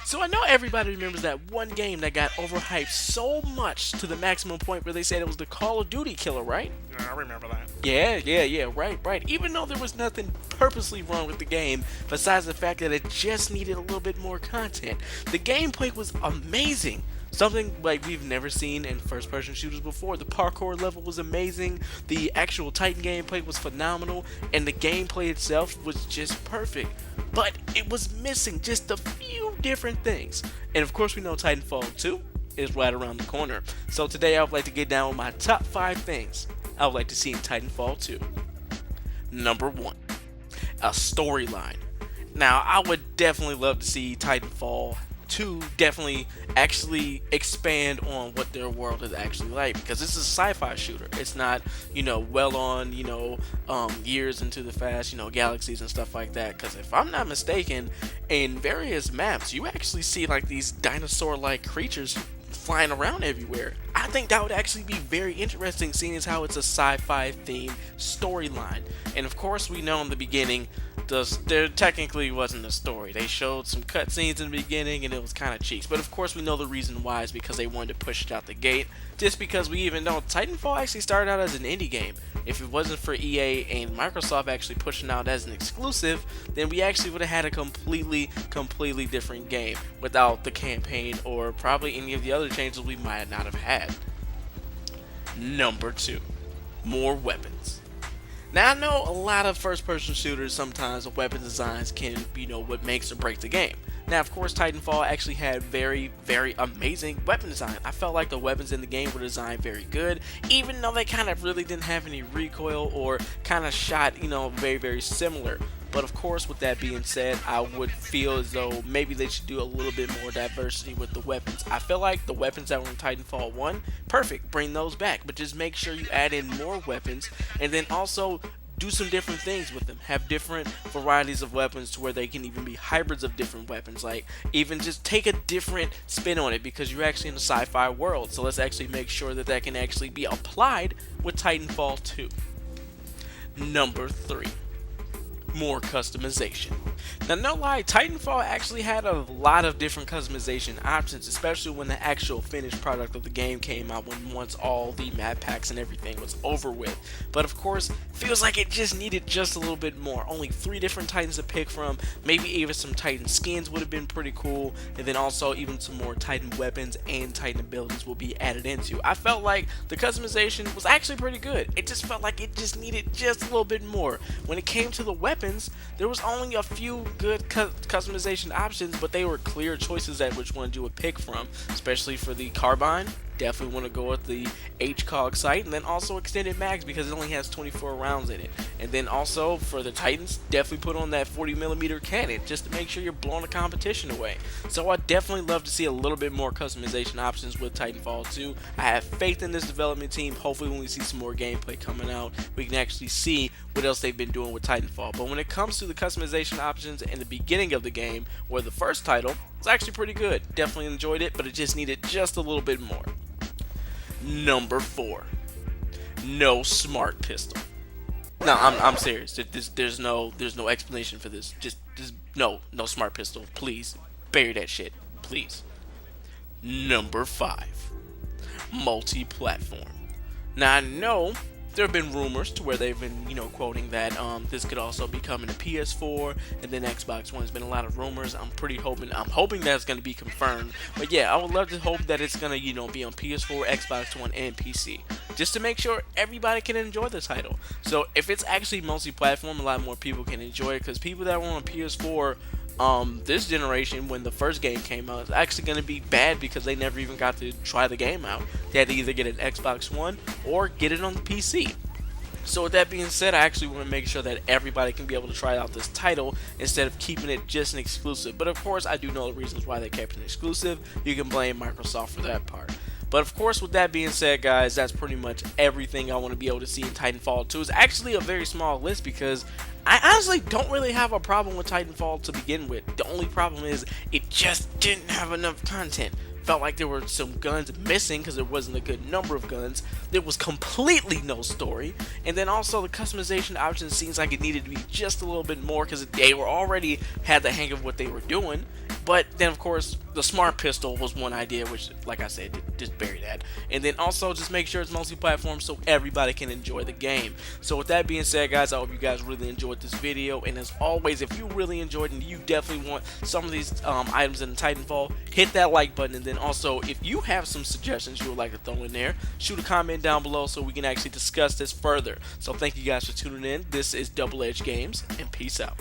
So I know everybody remembers that one game that got overhyped so much to the maximum point where they said it was the Call of Duty killer, right? Yeah, I remember that. Yeah, right. Even though there was nothing purposely wrong with the game, besides the fact that it just needed a little bit more content. The gameplay was amazing. Something like we've never seen in first-person shooters before. The parkour level was amazing, the actual Titan gameplay was phenomenal, and the gameplay itself was just perfect. But it was missing just a few different things. And of course we know Titanfall 2 is right around the corner. So today I would like to get down with my top 5 things I would like to see in Titanfall 2. Number 1. A storyline. Now I would definitely love to see Titanfall 2 definitely actually expand on what their world is actually like, because this is a sci-fi shooter. It's not, well on, years into the fast, galaxies and stuff like that. Because if I'm not mistaken, in various maps, you actually see like these dinosaur-like creatures flying around everywhere. I think that would actually be very interesting, seeing as how it's a sci-fi themed storyline. And of course, we know in the beginning, there technically wasn't a story. They showed some cutscenes in the beginning and it was kind of cheeks. But of course we know the reason why is because they wanted to push it out the gate. Just because we even know Titanfall actually started out as an indie game. If it wasn't for EA and Microsoft actually pushing out as an exclusive, then we actually would have had a completely different game without the campaign or probably any of the other changes we might not have had. Number 2. More weapons. Now I know a lot of first-person shooters, sometimes the weapon designs can, what makes or break the game. Now of course Titanfall actually had very amazing weapon design. I felt like the weapons in the game were designed very good, even though they kind of really didn't have any recoil or kind of shot, very similar. But of course, with that being said, I would feel as though maybe they should do a little bit more diversity with the weapons. I feel like the weapons that were in Titanfall 1, perfect, bring those back, but just make sure you add in more weapons, and then also do some different things with them. Have different varieties of weapons to where they can even be hybrids of different weapons. Like, even just take a different spin on it, because you're actually in a sci-fi world. So let's actually make sure that that can actually be applied with Titanfall 2. Number 3. More customization. Now no lie, Titanfall actually had a lot of different customization options, especially when the actual finished product of the game came out, once all the map packs and everything was over with. But of course, feels like it just needed just a little bit more. Only 3 different Titans to pick from, maybe even some Titan skins would have been pretty cool, and then also even some more Titan weapons and Titan abilities will be added into. I felt like the customization was actually pretty good. It just felt like it just needed just a little bit more. When it came to the weapons, there was only a few good customization options, but they were clear choices at which one you would pick from, especially for the carbine. Definitely want to go with the HCOG sight, and then also extended mags because it only has 24 rounds in it. And then also for the Titans, definitely put on that 40mm cannon just to make sure you're blowing the competition away. So I definitely love to see a little bit more customization options with Titanfall 2. I have faith in this development team. Hopefully when we see some more gameplay coming out, we can actually see what else they've been doing with Titanfall. But when it comes to the customization options in the beginning of the game, or the first title, it's actually pretty good. Definitely enjoyed it, but it just needed just a little bit more. Number 4. No smart pistol. No, I'm serious. There's no explanation for this. Just no smart pistol. Please bury that shit. Please. Number 5. Multi-platform. Now I know there have been rumors to where they've been, quoting that this could also be coming to PS4 and then Xbox One. There's been a lot of rumors. I'm hoping that's going to be confirmed. But yeah, I would love to hope that it's going to, be on PS4, Xbox One, and PC, just to make sure everybody can enjoy the title. So if it's actually multi-platform, a lot more people can enjoy it, because people that were on PS4 this generation, when the first game came out, it's actually going to be bad because they never even got to try the game out. They had to either get an Xbox One or get it on the PC. So with that being said, I actually want to make sure that everybody can be able to try out this title instead of keeping it just an exclusive. But of course, I do know the reasons why they kept it exclusive. You can blame Microsoft for that part. But of course, with that being said, guys, that's pretty much everything I want to be able to see in Titanfall 2. It's actually a very small list because I honestly don't really have a problem with Titanfall to begin with. The only problem is it just didn't have enough content. felt like there were some guns missing because there wasn't a good number of guns. There was completely no story, and then also the customization option seems like it needed to be just a little bit more because they were already had the hang of what they were doing. But then, of course, the smart pistol was one idea, which, like I said, just bury that. And then also just make sure it's multi-platform so everybody can enjoy the game. So with that being said, guys, I hope you guys really enjoyed this video. And as always, if you really enjoyed and you definitely want some of these items in the Titanfall, hit that like button. And then also, if you have some suggestions you would like to throw in there, shoot a comment down below so we can actually discuss this further. So thank you guys for tuning in. This is Double Edge Games, and peace out.